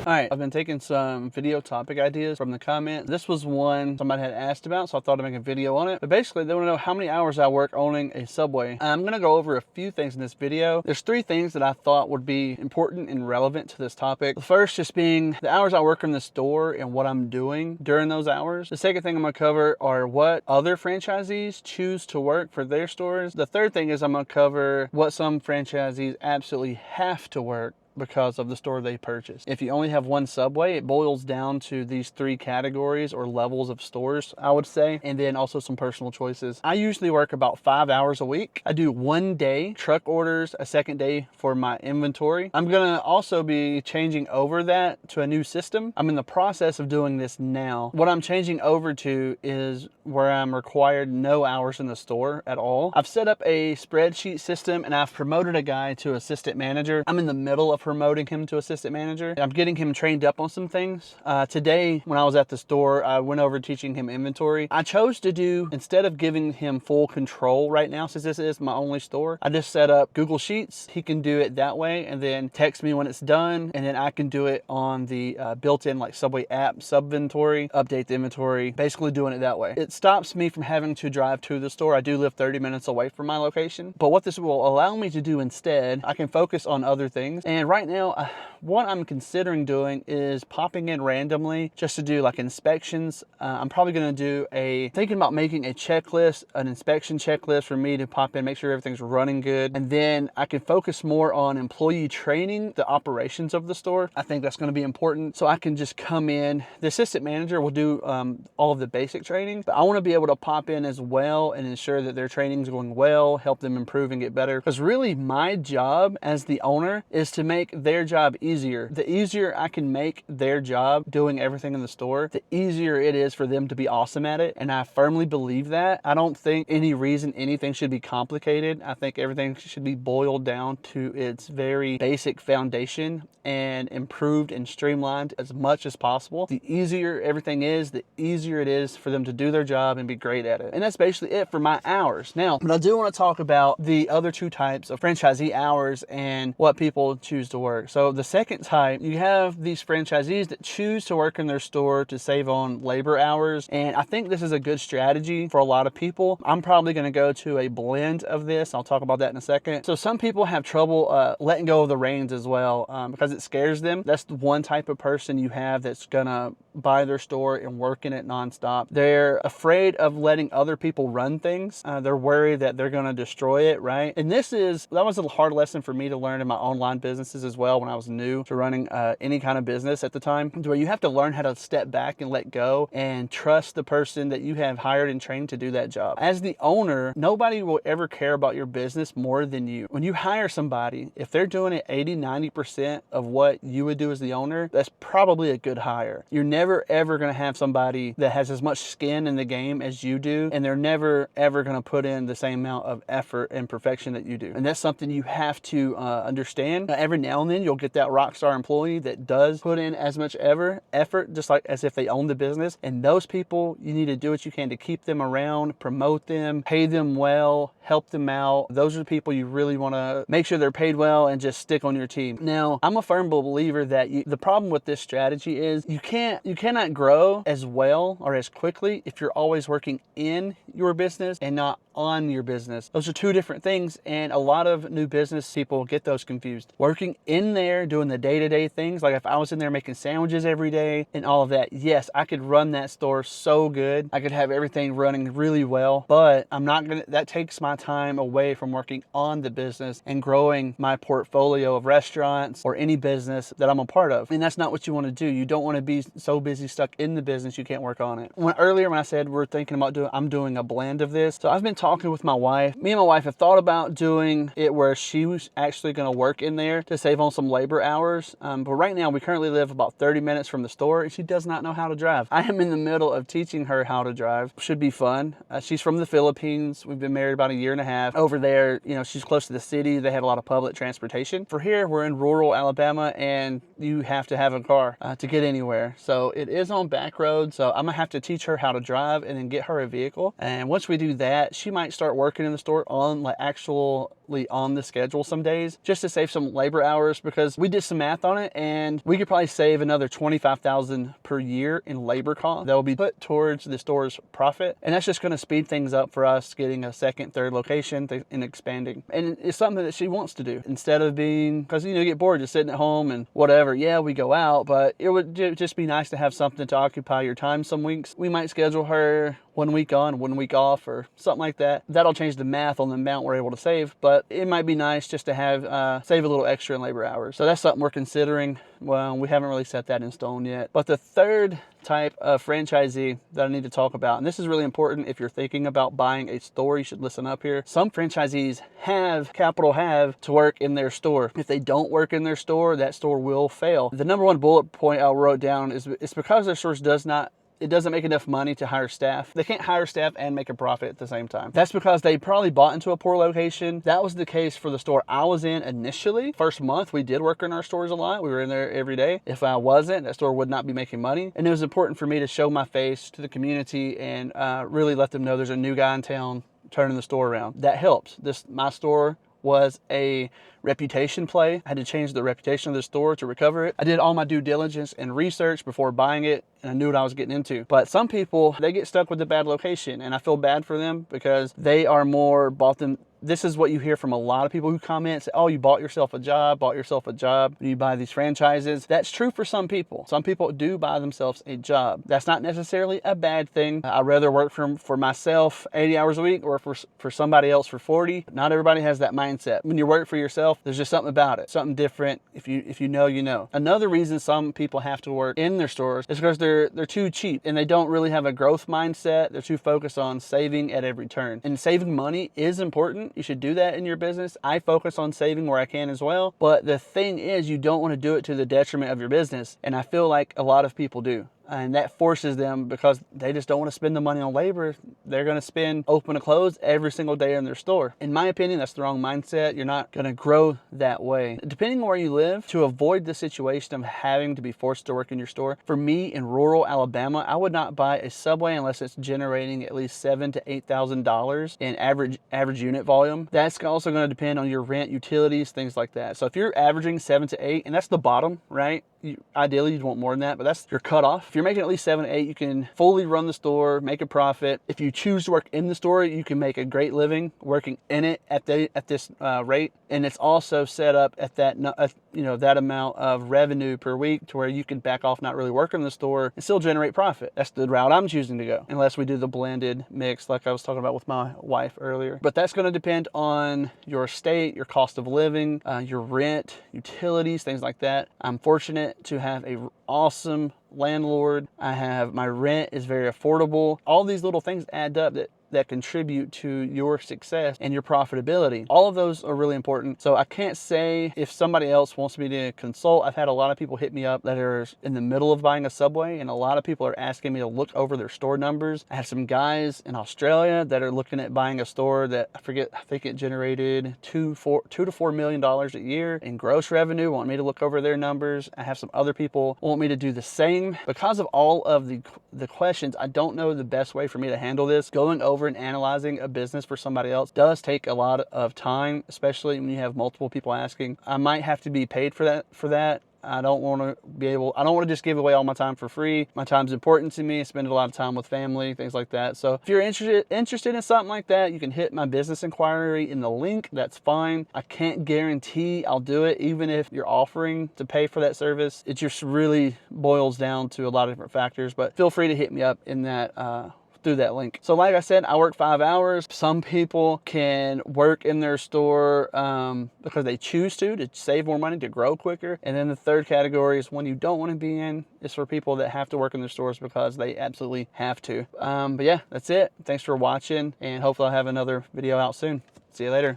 All right, I've been taking some video topic ideas from the comment. This was one somebody had asked about, so I thought I'd make a video on it. But basically, they want to know how many hours I work owning a Subway. I'm going to go over a few things in this video. There's 3 things that I thought would be important and relevant to this topic. The first just being the hours I work in the store and what I'm doing during those hours. The second thing I'm going to cover are what other franchisees choose to work for their stores. The third thing is I'm going to cover what some franchisees absolutely have to work because of the store they purchased. If you only have one Subway, it boils down to these 3 categories or levels of stores, I would say, and then also some personal choices. I usually work about 5 hours a week. I do 1 day truck orders, a second day for my inventory. I'm gonna also be changing over that to a new system. I'm in the process of doing this now. What I'm changing over to is where I'm required no hours in the store at all. I've set up a spreadsheet system and I've promoted a guy to assistant manager. I'm in the middle of promoting him to assistant manager. I'm getting him trained up on some things. Today, when I was at the store, I went over teaching him inventory. I chose to do, instead of giving him full control right now, since this is my only store, I just set up Google Sheets. He can do it that way and then text me when it's done. And then I can do it on the built-in like Subway app, subinventory, update the inventory, basically doing it that way. It stops me from having to drive to the store. I do live 30 minutes away from my location, but what this will allow me to do instead, I can focus on other things. And right now, what I'm considering doing is popping in randomly just to do like inspections. I'm probably going to do thinking about making a checklist, an inspection checklist for me to pop in, make sure everything's running good. And then I can focus more on employee training, the operations of the store. I think that's going to be important. So I can just come in. The assistant manager will do all of the basic training, but I want to be able to pop in as well and ensure that their training is going well, help them improve and get better. Because really my job as the owner is to make their job easier. The easier I can make their job doing everything in the store, the easier it is for them to be awesome at it. And I firmly believe that. I don't think any reason anything should be complicated. I think everything should be boiled down to its very basic foundation and improved and streamlined as much as possible. The easier everything is, the easier it is for them to do their job and be great at it. And that's basically it for my hours. Now, but I do want to talk about the other 2 types of franchisee hours and what people choose to work. So the second type, you have these franchisees that choose to work in their store to save on labor hours. And I think this is a good strategy for a lot of people. I'm probably going to go to a blend of this. I'll talk about that in a second. So some people have trouble letting go of the reins as well because it scares them. That's the one type of person you have that's gonna buy their store and work in it nonstop. They're afraid of letting other people run things. They're worried that they're gonna destroy it, right? And that was a hard lesson for me to learn in my online businesses as well when I was new to running any kind of business at the time, where you have to learn how to step back and let go and trust the person that you have hired and trained to do that job. As the owner, nobody will ever care about your business more than you. When you hire somebody, if they're doing it 80-90% of what you would do as the owner, that's probably a good hire. You're never ever going to have somebody that has as much skin in the game as you do, and they're never ever going to put in the same amount of effort and perfection that you do. And that's something you have to understand. Every now and then you'll get that rock star employee that does put in as much effort just like as if they own the business, and those people, you need to do what you can to keep them around, promote them, pay them well, help them out. Those are the people you really want to make sure they're paid well and just stick on your team. Now, I'm a firm believer that the problem with this strategy is you cannot grow as well or as quickly if you're always working in your business and not on your business. Those are 2 different things, and a lot of new business people get those confused. Working in there, doing the day-to-day things, like if I was in there making sandwiches every day and all of that, yes, I could run that store so good. I could have everything running really well, but that takes my time away from working on the business and growing my portfolio of restaurants or any business that I'm a part of. And that's not what you want to do. You don't want to be so busy stuck in the business you can't work on it. Earlier when I said we're thinking about I'm doing a blend of this. So I've been talking with my wife. Me and my wife have thought about doing it where she was actually going to work in there to save on some labor hours. But right now we currently live about 30 minutes from the store and she does not know how to drive. I am in the middle of teaching her how to drive. Should be fun. She's from the Philippines. We've been married about a year and a half. Over there, she's close to the city. They have a lot of public transportation. For here, we're in rural Alabama and you have to have a car to get anywhere. So it is on back roads. So I'm gonna have to teach her how to drive and then get her a vehicle. And once we do that, she you might start working in the store on like actually on the schedule some days, just to save some labor hours, because we did some math on it and we could probably save another $25,000 per year in labor costs that will be put towards the store's profit. And that's just going to speed things up for us getting a second, third location and expanding. And it's something that she wants to do instead of being, because you get bored just sitting at home and whatever. Yeah, we go out, but it would just be nice to have something to occupy your time. Some weeks we might schedule her 1 week on, 1 week off, or something like that. That'll change the math on the amount we're able to save, but it might be nice just to have save a little extra in labor hours. So that's something we're considering. Well, we haven't really set that in stone yet. But the third type of franchisee that I need to talk about, and this is really important if you're thinking about buying a store, you should listen up here. Some franchisees have to work in their store. If they don't work in their store, that store will fail. The number one bullet point I wrote down is it's because their stores doesn't make enough money to hire staff. They can't hire staff and make a profit at the same time. That's because they probably bought into a poor location. That was the case for the store I was in initially. First month, we did work in our stores a lot. We were in there every day. If I wasn't, that store would not be making money. And it was important for me to show my face to the community and really let them know there's a new guy in town turning the store around. That helped. My store was a reputation play. I had to change the reputation of the store to recover it. I did all my due diligence and research before buying it, and I knew what I was getting into. But some people, they get stuck with the bad location, and I feel bad for them because they are more bought them. This is what you hear from a lot of people who comment and say, oh, you bought yourself a job when you buy these franchises. That's true for some people. Some people do buy themselves a job. That's not necessarily a bad thing. I'd rather work for myself 80 hours a week or for somebody else for 40. Not everybody has that mindset. When you work for yourself, there's just something about it, something different. If you know, you know. Another reason some people have to work in their stores is because they're too cheap and they don't really have a growth mindset. They're too focused on saving at every turn. And saving money is important. You should do that in your business. I focus on saving where I can as well. But the thing is, you don't want to do it to the detriment of your business. And I feel like a lot of people do. And that forces them because they just don't want to spend the money on labor. They're going to spend open to close every single day in their store. In my opinion, that's the wrong mindset. You're not going to grow that way. Depending on where you live, to avoid the situation of having to be forced to work in your store, for me in rural Alabama, I would not buy a Subway unless it's generating at least $7,000 to $8,000 in average unit volume. That's also going to depend on your rent, utilities, things like that. So if you're averaging 7 to 8, and that's the bottom, right? Ideally, you'd want more than that, but that's your cutoff. If you're making at least 7 to 8, you can fully run the store, make a profit. If you choose to work in the store, you can make a great living working in it at this rate. And it's also set up at that that amount of revenue per week to where you can back off not really working in the store and still generate profit. That's the route I'm choosing to go, unless we do the blended mix like I was talking about with my wife earlier. But that's going to depend on your state, your cost of living, your rent, utilities, things like that. I'm fortunate to have a awesome landlord. My rent is very affordable. All these little things add up that contribute to your success and your profitability. All of those are really important. So I can't say if somebody else wants me to consult. I've had a lot of people hit me up that are in the middle of buying a Subway, and a lot of people are asking me to look over their store numbers. I have some guys in Australia that are looking at buying a store that I think it generated $2 to $4 million a year in gross revenue, want me to look over their numbers. I have some other people want me to do the same. Because of all of the questions, I don't know the best way for me to handle this. Going over and analyzing a business for somebody else does take a lot of time, especially when you have multiple people asking. I might have to be paid for that. I don't want to just give away all my time for free. My time's important to me. I spend a lot of time with family, things like that. So if you're interested in something like that, you can hit my business inquiry in the link. That's fine. I can't guarantee I'll do it, even if you're offering to pay for that service. It just really boils down to a lot of different factors, but feel free to hit me up in that through that link. So like I said, I work 5 hours. Some people can work in their store because they choose to save more money, to grow quicker. And then the third category is one you don't want to be in. It's for people that have to work in their stores because they absolutely have to. But yeah, that's it. Thanks for watching, and hopefully I'll have another video out soon. See you later.